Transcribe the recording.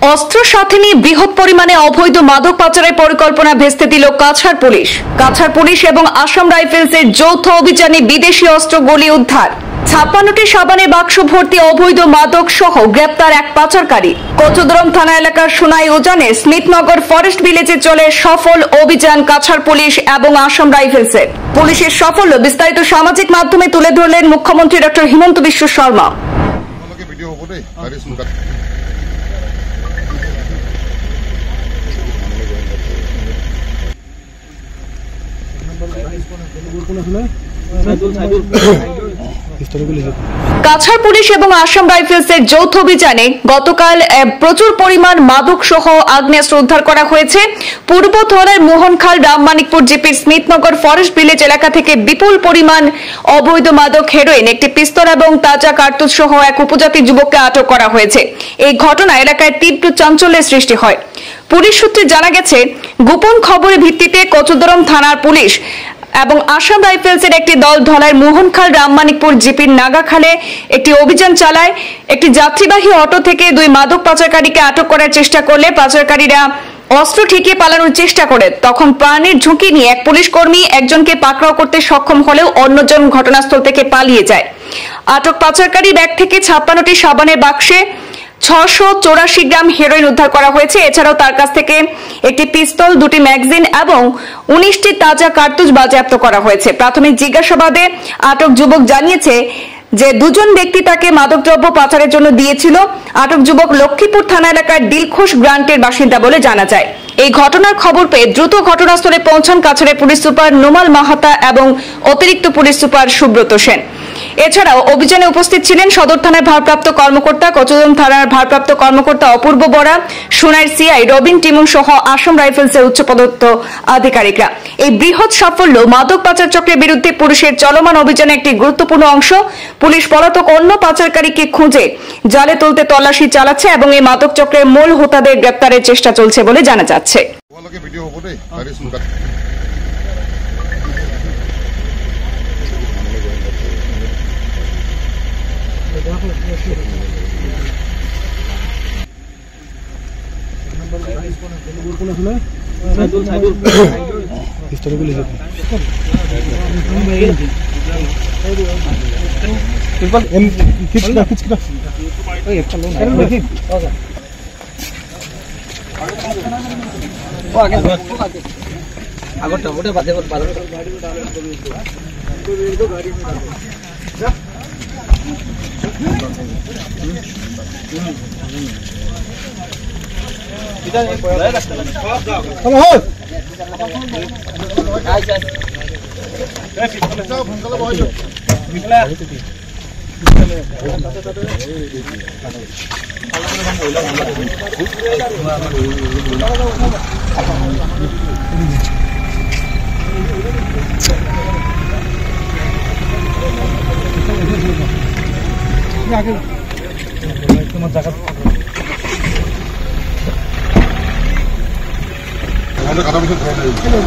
অস্ত্র সাথে নিয়ে বৃহৎ পরিমাণে অবৈধ মাদক পাচারের পরিকল্পনা ভেস্তে দিল কাছাড় পুলিশ এবং আসাম রাইফেলসের যৌথ অভিযানে বিদেশি অস্ত্র গুলি উদ্ধার। ৫৬টি সাবানের বাক্স ভর্তি অবৈধ মাদক সহ গ্রেপ্তার এক পাচারকারী। কচুদরম থানা এলাকার সোনাই উজানে স্মিথনগর ফরেস্ট ভিলেজে চলে সফল অভিযান কাছাড় পুলিশ এবং আসাম রাইফেলসের। পুলিশের সাফল্য বিস্তারিত সামাজিক মাধ্যমে তুলে ধরলেন মুখ্যমন্ত্রী ডক্টর হিমন্ত বিশ্ব শর্মা। কাছাড় পুলিশ এবং আসাম রাইফেলসের যৌথ অভিযানে গতকাল প্রচুর পরিমাণ মাদক সহ আগ্নেয়াস্ত্র উদ্ধার করা হয়েছে। পূর্ব থানার মোহনখাল রামমানিকপুর জিপির স্মিথনগর ফরেস্ট ভিলেজ এলাকা থেকে বিপুল পরিমাণ অবৈধ মাদক হেরোইন, একটি পিস্তল এবং তাজা কার্তুজ সহ এক উপজাতি যুবককে আটক করা হয়েছে। এই ঘটনা এলাকায় তীব্র চাঞ্চল্যের সৃষ্টি হয়। পুলিশ সূত্রে জানা গেছে, গোপন খবরের ভিত্তিতে কচুদরম থানার পুলিশ এবং আসাম রাইফেলসের একটি দল ধলাইয়ের মোহনখাল রামমানিকপুর জিপির নাগাখালে একটি অভিযান চালায়। একটি যাত্রীবাহী অটো থেকে দুই মাদক পাচারকারীকে আটক করার চেষ্টা করলে পাচারকারীরা অস্ত্র ঠেকিয়ে পালানোর চেষ্টা করে। তখন প্রাণের ঝুঁকি নিয়ে এক পুলিশ কর্মী একজনকে পাকড়াও করতে সক্ষম হলেও অন্যজন ঘটনাস্থল থেকে পালিয়ে যায়। আটক পাচারকারী ব্যাগ থেকে ৫৬টি সাবানের বাক্সে ৬৮৪ গ্রাম হেরোইন উদ্ধার করা হয়েছে। এছাড়াও তার কাছ থেকে একটি পিস্তল, ২টি ম্যাগাজিন এবং ১৯টি তাজা কার্তুজ বাজেয়াপ্ত করা হয়েছে। প্রাথমিক জিজ্ঞাসাবাদে আটক যুবক জানিয়েছে যে দুজন ব্যক্তি তাকে মাদকদ্রব্য পাচারের জন্য দিয়েছিল। আটক যুবক লক্ষ্মীপুর থানা এলাকার দিলখুশ গ্রান্টের বাসিন্দা বলে জানা যায়। এই ঘটনার খবর পেয়ে দ্রুত ঘটনাস্থলে পৌঁছান কাছাড়ের পুলিশ সুপার নোমাল মাহাতা এবং অতিরিক্ত পুলিশ সুপার সুব্রত সেন। এছাড়াও অভিযানে উপস্থিত ছিলেন সদর থানার ভারপ্রাপ্ত কর্মকর্তা, কচুদরম থানার ভারপ্রাপ্ত কর্মকর্তা অপূর্ব বরা, সোনাইর সিআই রবিন টিমুন সহ আসাম রাইফেলসের উচ্চপদস্থ আধিকারিকরা। এই বৃহৎ সাফল্য মাদক পাচার চক্রের বিরুদ্ধে পুলিশের চলমান অভিযানে একটি গুরুত্বপূর্ণ অংশ। পুলিশ পলাতক অন্য পাচারকারীকে খুঁজে জালে তুলতে তল্লাশি চালাচ্ছে এবং এই মাদক চক্রের মূল হোতাদের গ্রেপ্তারের চেষ্টা চলছে বলে জানা যাচ্ছে। তোমার জায়গা আমাদের কথা বলতে